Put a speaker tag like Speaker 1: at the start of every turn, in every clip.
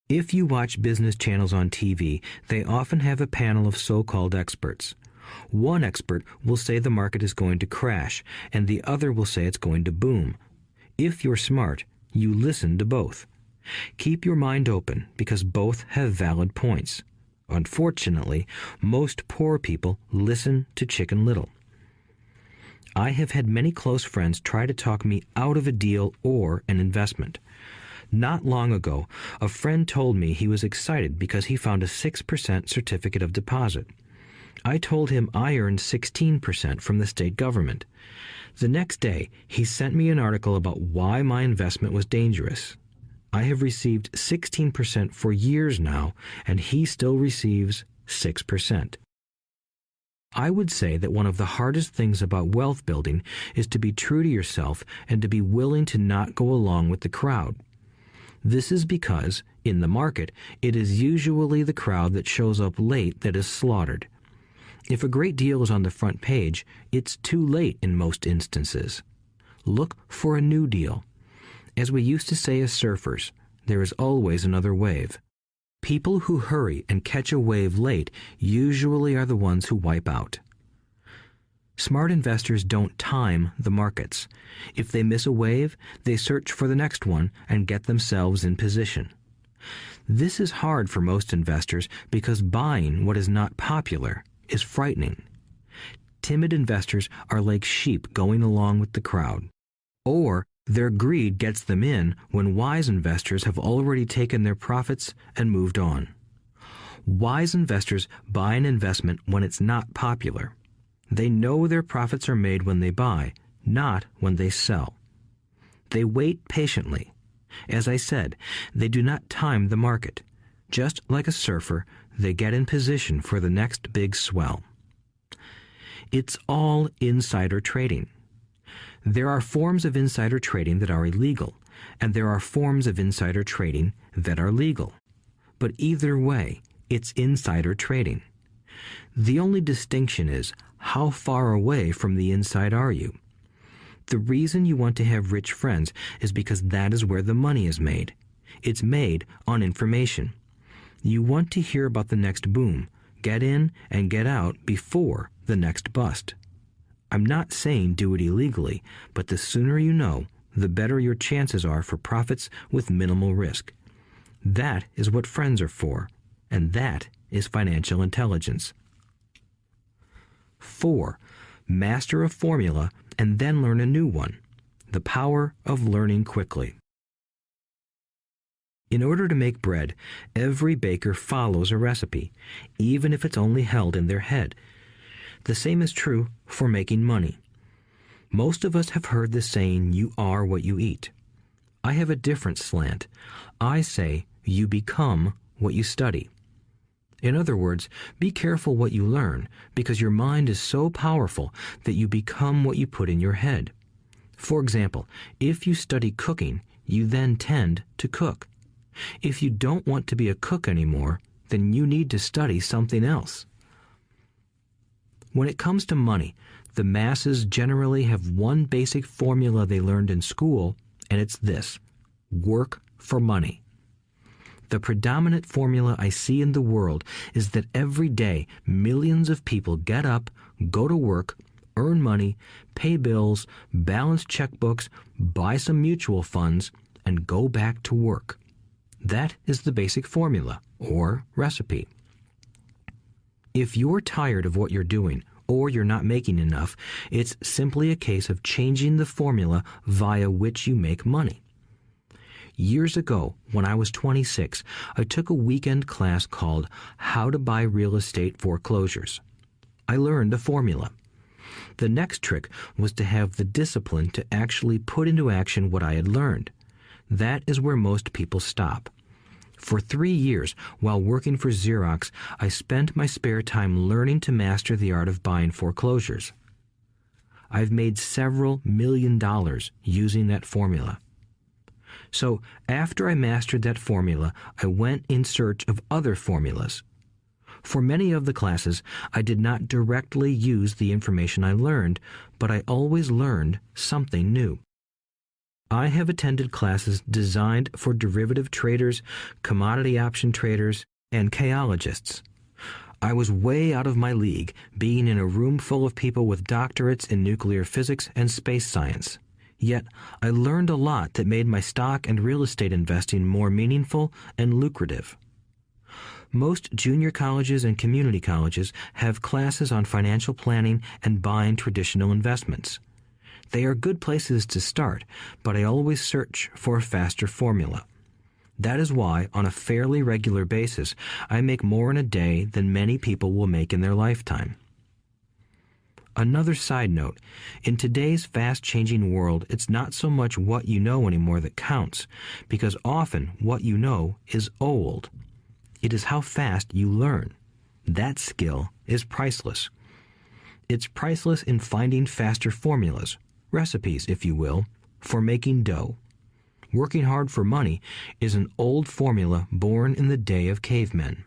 Speaker 1: If you watch business channels on TV, they often have a panel of so-called experts. One expert will say the market is going to crash, and the other will say it's going to boom. If you're smart, you listen to both. Keep your mind open because both have valid points. Unfortunately, most poor people listen to Chicken Little. I have had many close friends try to talk me out of a deal or an investment. Not long ago, a friend told me he was excited because he found a 6% certificate of deposit. I told him I earned 16% from the state government. The next day, he sent me an article about why my investment was dangerous. I have received 16% for years now, and he still receives 6%. I would say that one of the hardest things about wealth building is to be true to yourself and to be willing to not go along with the crowd. This is because, in the market, it is usually the crowd that shows up late that is slaughtered. If a great deal is on the front page, it's too late in most instances. Look for a new deal. As we used to say as surfers, there is always another wave. People who hurry and catch a wave late usually are the ones who wipe out. Smart investors don't time the markets. If they miss a wave, they search for the next one and get themselves in position. This is hard for most investors because buying what is not popular is frightening. Timid investors are like sheep going along with the crowd. Or their greed gets them in when wise investors have already taken their profits and moved on. Wise investors buy an investment when it's not popular. They know their profits are made when they buy, not when they sell. They wait patiently. As I said, they do not time the market. Just like a surfer, they get in position for the next big swell. It's all insider trading. There are forms of insider trading that are illegal, and there are forms of insider trading that are legal. But either way, it's insider trading. The only distinction is how far away from the inside are you? The reason you want to have rich friends is because that is where the money is made. It's made on information. You want to hear about the next boom, get in and get out before the next bust. I'm not saying do it illegally, but the sooner you know, the better your chances are for profits with minimal risk. That is what friends are for, and that is financial intelligence. 4. Master a formula and then learn a new one. The power of learning quickly. In order to make bread, every baker follows a recipe, even if it's only held in their head. The same is true for making money. Most of us have heard the saying, "You are what you eat." I have a different slant. I say, you become what you study. In other words, be careful what you learn, because your mind is so powerful that you become what you put in your head. For example, if you study cooking, you then tend to cook. If you don't want to be a cook anymore, then you need to study something else. When it comes to money, the masses generally have one basic formula they learned in school, and it's this: work for money. The predominant formula I see in the world is that every day millions of people get up, go to work, earn money, pay bills, balance checkbooks, buy some mutual funds, and go back to work. That is the basic formula, or recipe. If you're tired of what you're doing, or you're not making enough, it's simply a case of changing the formula via which you make money. Years ago, when I was 26, I took a weekend class called How to Buy Real Estate Foreclosures. I learned a formula. The next trick was to have the discipline to actually put into action what I had learned. That is where most people stop. For 3 years, while working for Xerox, I spent my spare time learning to master the art of buying foreclosures. I've made several $million using that formula. So after I mastered that formula, I went in search of other formulas. For many of the classes, I did not directly use the information I learned, but I always learned something new. I have attended classes designed for derivative traders, commodity option traders, and chaologists. I was way out of my league, being in a room full of people with doctorates in nuclear physics and space science. Yet, I learned a lot that made my stock and real estate investing more meaningful and lucrative. Most junior colleges and community colleges have classes on financial planning and buying traditional investments. They are good places to start, but I always search for a faster formula. That is why, on a fairly regular basis, I make more in a day than many people will make in their lifetime. Another side note, in today's fast-changing world, it's not so much what you know anymore that counts, because often what you know is old. It is how fast you learn. That skill is priceless. It's priceless in finding faster formulas, recipes, if you will, for making dough. Working hard for money is an old formula born in the day of cavemen.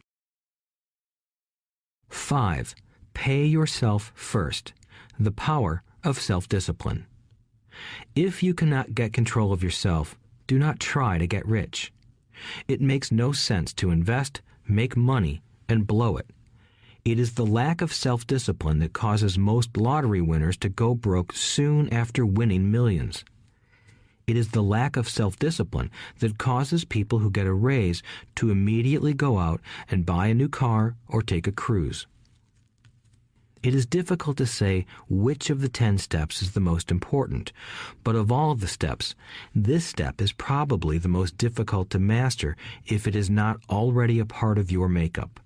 Speaker 1: 5. Pay yourself first. The power of self-discipline. If you cannot get control of yourself, do not try to get rich. It makes no sense to invest, make money, and blow it. It is the lack of self-discipline that causes most lottery winners to go broke soon after winning millions. It is the lack of self-discipline that causes people who get a raise to immediately go out and buy a new car or take a cruise. It is difficult to say which of the 10 steps is the most important, but of all the steps, this step is probably the most difficult to master if it is not already a part of your makeup.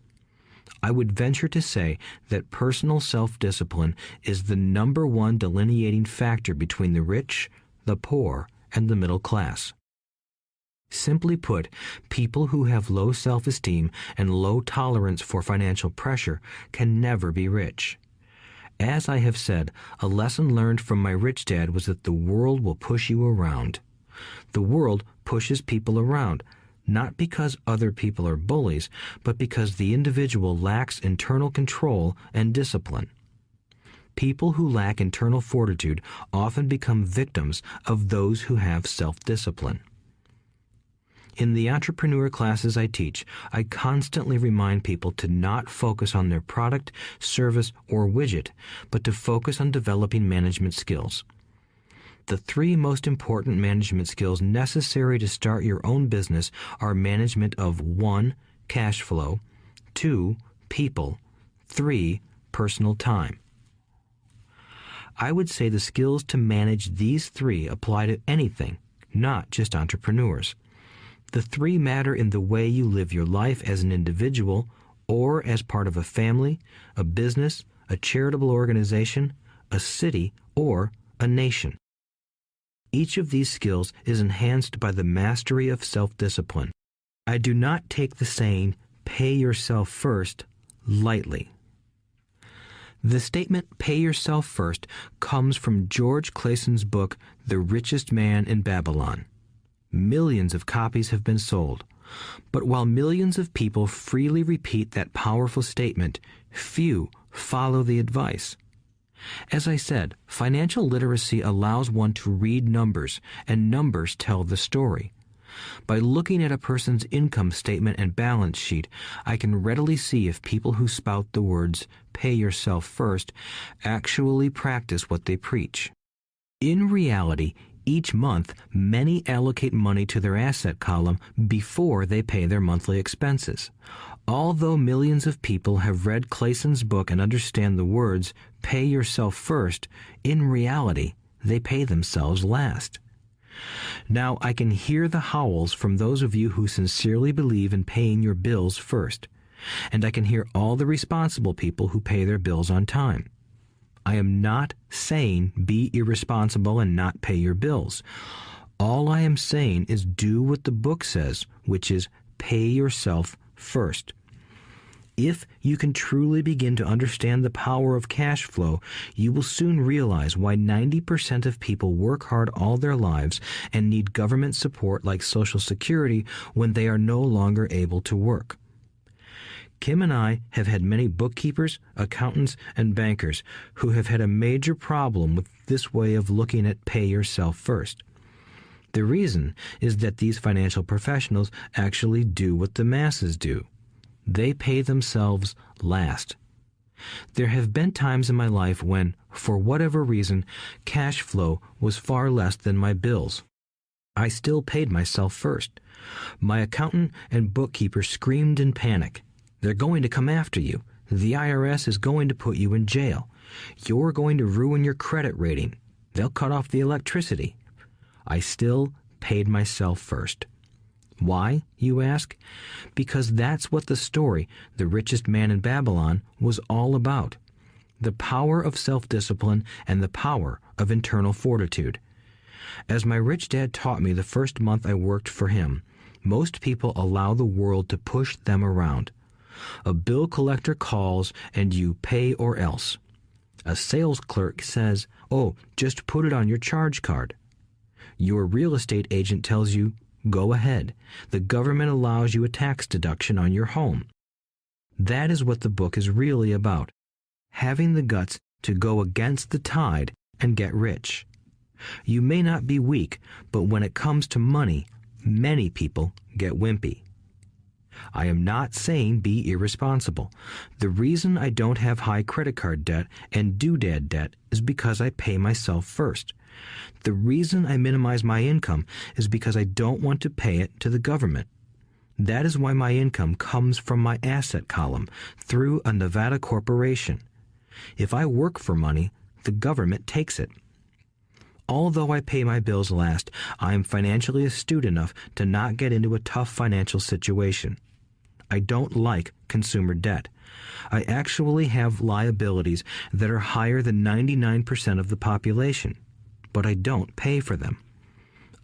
Speaker 1: I would venture to say that personal self-discipline is the number one delineating factor between the rich, the poor, and the middle class. Simply put, people who have low self-esteem and low tolerance for financial pressure can never be rich. As I have said, a lesson learned from my rich dad was that the world will push you around. The world pushes people around, not because other people are bullies, but because the individual lacks internal control and discipline. People who lack internal fortitude often become victims of those who have self-discipline. In the entrepreneur classes I teach, I constantly remind people to not focus on their product, service, or widget, but to focus on developing management skills. The 3 most important management skills necessary to start your own business are management of 1. Cash flow, 2. People, 3. Personal time. I would say the skills to manage these 3 apply to anything, not just entrepreneurs. The 3 matter in the way you live your life as an individual or as part of a family, a business, a charitable organization, a city, or a nation. Each of these skills is enhanced by the mastery of self-discipline. I do not take the saying, "pay yourself first," lightly. The statement, "pay yourself first," comes from George Clason's book, The Richest Man in Babylon. Millions of copies have been sold. But while millions of people freely repeat that powerful statement, few follow the advice. As I said, financial literacy allows one to read numbers, and numbers tell the story. By looking at a person's income statement and balance sheet, I can readily see if people who spout the words, "pay yourself first," actually practice what they preach. In reality, each month, many allocate money to their asset column before they pay their monthly expenses. Although millions of people have read Clason's book and understand the words, "pay yourself first," in reality, they pay themselves last. Now, I can hear the howls from those of you who sincerely believe in paying your bills first, and I can hear all the responsible people who pay their bills on time. I am not saying be irresponsible and not pay your bills. All I am saying is do what the book says, which is pay yourself first. If you can truly begin to understand the power of cash flow, you will soon realize why 90% of people work hard all their lives and need government support like Social Security when they are no longer able to work. Kim and I have had many bookkeepers, accountants, and bankers who have had a major problem with this way of looking at pay yourself first. The reason is that these financial professionals actually do what the masses do. They pay themselves last. There have been times in my life when, for whatever reason, cash flow was far less than my bills. I still paid myself first. My accountant and bookkeeper screamed in panic. They're going to come after you. The IRS is going to put you in jail. You're going to ruin your credit rating. They'll cut off the electricity. I still paid myself first. Why, you ask? Because that's what the story, The Richest Man in Babylon, was all about. The power of self-discipline and the power of internal fortitude. As my rich dad taught me the first month I worked for him, most people allow the world to push them around. A bill collector calls and you pay or else. A sales clerk says, "Oh, just put it on your charge card." Your real estate agent tells you, "Go ahead. The government allows you a tax deduction on your home." That is what the book is really about. Having the guts to go against the tide and get rich. You may not be weak, but when it comes to money, many people get wimpy. I am not saying be irresponsible. The reason I don't have high credit card debt and doodad debt is because I pay myself first. The reason I minimize my income is because I don't want to pay it to the government. That is why my income comes from my asset column through a Nevada corporation. If I work for money, the government takes it. Although I pay my bills last, I am financially astute enough to not get into a tough financial situation. I don't like consumer debt. I actually have liabilities that are higher than 99% of the population, but I don't pay for them.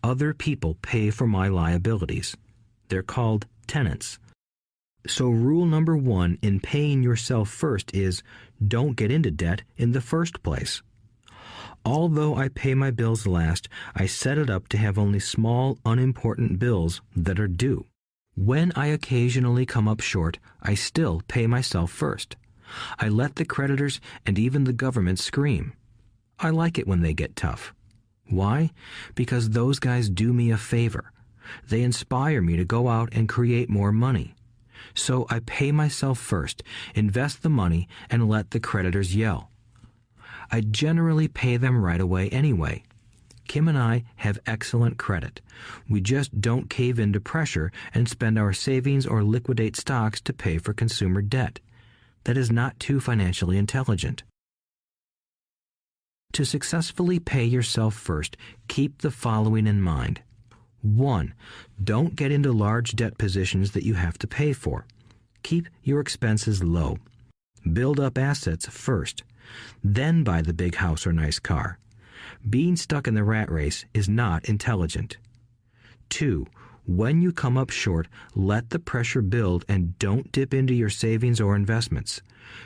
Speaker 1: Other people pay for my liabilities. They're called tenants. So rule number 1 in paying yourself first is don't get into debt in the first place. Although I pay my bills last, I set it up to have only small, unimportant bills that are due. When I occasionally come up short, I still pay myself first. I let the creditors and even the government scream. I like it when they get tough. Why? Because those guys do me a favor. They inspire me to go out and create more money. So I pay myself first, invest the money, and let the creditors yell. I generally pay them right away anyway. Kim and I have excellent credit. We just don't cave into pressure and spend our savings or liquidate stocks to pay for consumer debt. That is not too financially intelligent. To successfully pay yourself first, keep the following in mind. 1. Don't get into large debt positions that you have to pay for. Keep your expenses low. Build up assets first. Then buy the big house or nice car. Being stuck in the rat race is not intelligent. 2. When you come up short, let the pressure build and don't dip into your savings or investments.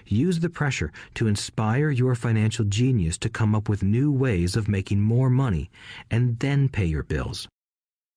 Speaker 1: Use the pressure to inspire your financial genius to come up with new ways of making more money and then pay your bills.